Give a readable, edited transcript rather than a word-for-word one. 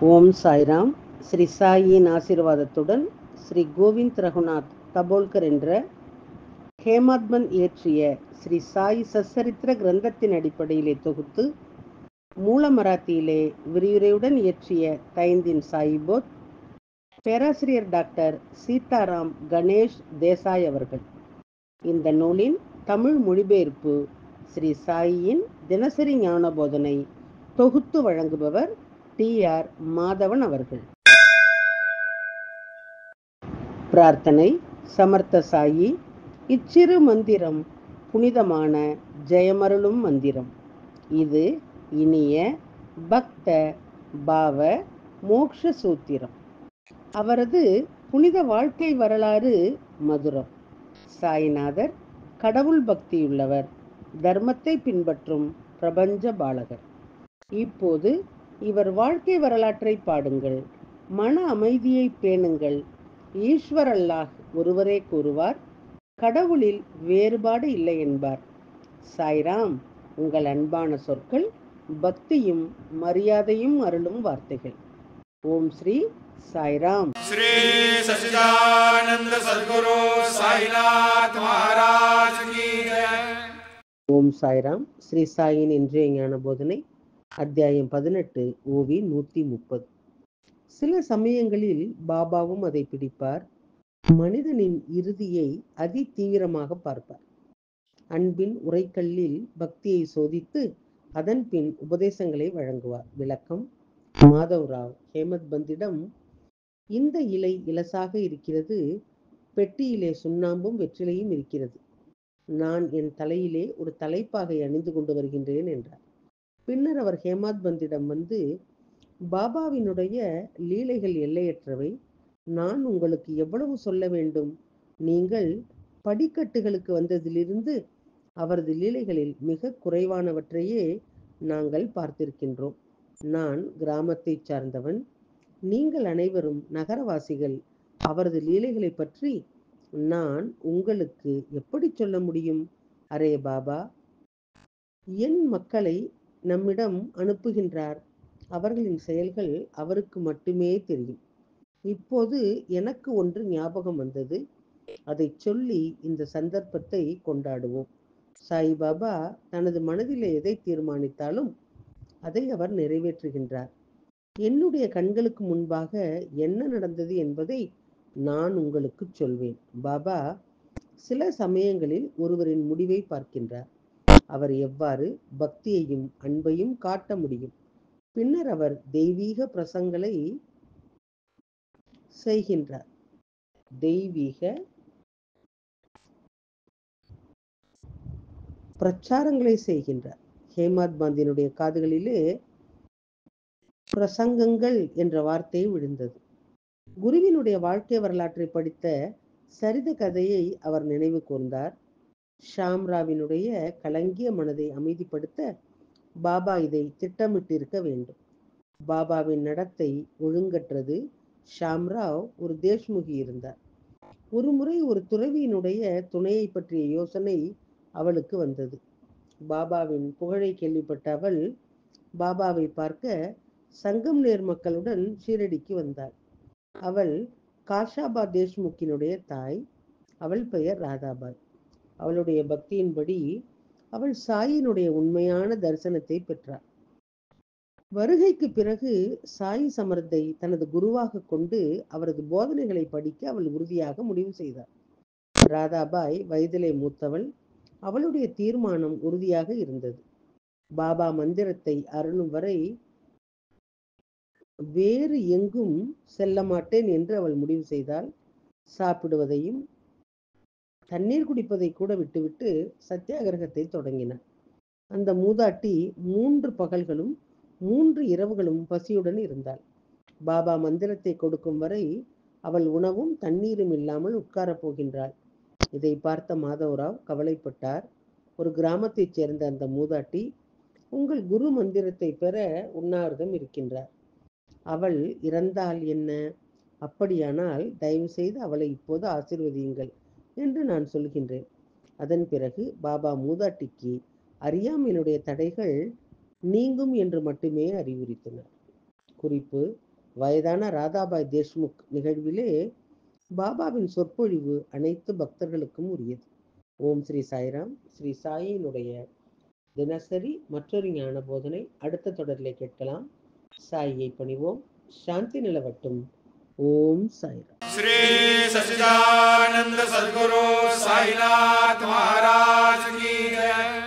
ஓம் சாய்ராம். ஸ்ரீ சாயின் ஆசீர்வாதத்துடன் ஸ்ரீ கோவிந்த் ரகுநாத் தபோல்கர் என்ற ஹேமாத்மன் இயற்றிய ஸ்ரீ சாய் சச்சரித்திர கிரந்தத்தின் அடிப்படையிலே தொகுத்து மூல மராத்தியிலே விரிவுரையுடன் இயற்றிய தைந்தின் சாயிபோத் பேராசிரியர் டாக்டர் சீதாராம் கணேஷ் தேசாய் அவர்கள். இந்த நூலின் தமிழ் மொழிபெயர்ப்பு ஸ்ரீ சாயின் தினசரி ஞான போதனை தொகுத்து வழங்குபவர் டி.ஆர். மாதவன் அவர்கள். பிரார்த்தனை. சமர்த்த சாயி, இச்சிறு மந்திரம் புனிதமான ஜெயமருளும் மந்திரம். இது இனிய பக்த பாவ மோக்ஷ சூத்திரம். அவரது புனித வாழ்க்கை வரலாறு மதுரம். சாய்நாதர் கடவுள் பக்தியுள்ளவர், தர்மத்தை பின்பற்றும் பிரபஞ்ச பாலகர். இப்போது இவர் வாழ்க்கை வரலாற்றை பாடுங்கள். மன அமைதியை பேணுங்கள். ஈஸ்வர் அல்லாஹ் ஒருவரே கூறுவார், கடவுளில் வேறுபாடு இல்லை என்பார். சாய்ராம் உங்கள் அன்பான சொற்கள், பக்தியும் மரியாதையும் அருளும் வார்த்தைகள். ஓம் ஸ்ரீ சாய்ராம். ஸ்ரீ சச்சிதானந்த சத்குரு சாய்நாத் மகாராஜ் கி ஜெய். ஓம் சாய்ராம். ஸ்ரீ சாயின் இன்றைய ஞான போதனை அத்தியாயம் 18, ஓவி 130. சில சமயங்களில் பாபாவும் அதை பிடிப்பார். மனிதனின் இறுதியை அதி தீவிரமாக பார்ப்பார். அன்பின் உரைக்கல்லில் பக்தியை சோதித்து அதன் பின் உபதேசங்களை வழங்குவார். விளக்கம். மாதவராவ் ஹேமத்பந்திடம், இந்த இலை இலசாக இருக்கிறது, பெட்டியிலே சுண்ணாம்பும் வெற்றிலையும் இருக்கிறது. நான் என் தலையிலே ஒரு தலைப்பாகை அணிந்து கொண்டு வருகின்றேன் என்றார். பின்னர் அவர் ஹேமத்பந்திடம் வந்து, பாபாவினுடைய லீலைகள் எல்லையற்றவை. நான் உங்களுக்கு எவ்வளவு சொல்ல வேண்டும்? நீங்கள் படிக்கட்டுகளுக்கு வந்ததிலிருந்து அவரது லீலைகளில் மிக குறைவானவற்றையே நாங்கள் பார்த்திருக்கின்றோம். நான் கிராமத்தை சார்ந்தவன், நீங்கள் அனைவரும் நகரவாசிகள். அவரது லீலைகளை பற்றி நான் உங்களுக்கு எப்படி சொல்ல முடியும்? அரே பாபா என் மக்களை நம்மிடம் அனுப்புகின்றார். அவர்களின் செயல்கள் அவருக்கு மட்டுமே தெரியும். இப்போது எனக்கு ஒன்று ஞாபகம் வந்தது. அதை சொல்லி இந்த சந்தர்ப்பத்தை கொண்டாடுவோம். சாய்பாபா தனது மனதிலே எதை தீர்மானித்தாலும் அதை அவர் நிறைவேற்றுகின்றார். என்னுடைய கண்களுக்கு முன்பாக என்ன நடந்தது என்பதை நான் உங்களுக்கு சொல்வேன். பாபா சில சமயங்களில் ஒருவரின் முடிவை பார்க்கின்றார். அவர் எவ்வாறு பக்தியையும் அன்பையும் காட்ட முடியும். பின்னர் அவர் தெய்வீக பிரசங்களை செய்கின்றார். தெய்வீக பிரச்சாரங்களை செய்கின்றார். ஹேமத்பந்தினுடைய காதுகளிலே பிரசங்கங்கள் என்ற வார்த்தை விழுந்தது. குருவினுடைய வாழ்க்கை வரலாற்றை படித்த சரித கதையை அவர் நினைவு கூர்ந்தார். ஷாம்ராவினுடைய கலங்கிய மனதை அமைதிப்படுத்த பாபா இதை திட்டமிட்டிருக்க வேண்டும். பாபாவின் நடத்தை ஒழுங்கற்றது. ஷாம்ராவ் ஒரு தேஷ்முகி இருந்தார். ஒரு முறை ஒரு துறவியினுடைய துணையை பற்றிய யோசனை அவளுக்கு வந்தது. பாபாவின் புகழை கேள்விப்பட்ட அவள் பாபாவை பார்க்க சங்கம்நேர் மக்களுடன் ஷீரடிக்கு வந்தாள். அவள் காஷாபா தேஷ்முக்கினுடைய தாய். அவள் பெயர் ராதாபாய். அவளுடைய பக்தியின்படி அவள் சாயினுடைய உண்மையான தரிசனத்தை பெற்றாள். வருகைக்கு பிறகு சாய் சமர்த்தை தனது குருவாக கொண்டு அவரது போதனைகளை படிக்க அவள் உறுதியாக முடிவு செய்தார். ராதாபாய் வயதிலே மூத்தவள். அவளுடைய தீர்மானம் உறுதியாக இருந்தது. பாபா மந்திரத்தை அருளும் வரை வேறு எங்கும் செல்ல மாட்டேன் என்று அவள் முடிவு செய்தாள். சாப்பிடுவதையும் தண்ணீர் குடிப்பதை கூட விட்டுவிட்டு சத்தியாகிரகத்தை தொடங்கினார். அந்த மூதாட்டி 3 பகல்களும் 3 இரவுகளும் பசியுடன் இருந்தாள். பாபா மந்திரத்தை கொடுக்கும் வரை அவள் உணவும் தண்ணீரும் இல்லாமல் உட்காரப் போகின்றாள். இதை பார்த்த மாதவராவ் கவலைப்பட்டார். ஒரு கிராமத்தைச் சேர்ந்த அந்த மூதாட்டி, உங்கள் குரு மந்திரத்தை பெற உண்ணாவிரதம் இருக்கின்றார். அவள் இறந்தால் என்ன? அப்படியானால் தயவு செய்து அவளை இப்போது ஆசீர்வதியுங்கள் என்று நான் சொல்கின்றேன். அதன் பிறகு பாபா மூதாட்டிக்கு அறியாமையினுடைய தடைகள் நீங்கும் என்று மட்டுமே அறிவுறுத்தினார். குறிப்பு: வயதான ராதாபாய் தேஷ்முக் நிகழ்விலே பாபாவின் சொற்பொழிவு அனைத்து பக்தர்களுக்கும் உரியது. ஓம் ஸ்ரீ சாய்ராம். ஸ்ரீ சாயினுடைய தினசரி மற்றொரு ஞான போதனை அடுத்த தொடரிலே கேட்கலாம். சாயியை பணிவோம். சாந்தி நிலவட்டும். ஓம் சாய்ராம். श्री सच्चिदानंद सद्गुरु साईनाथ महाराज की जय।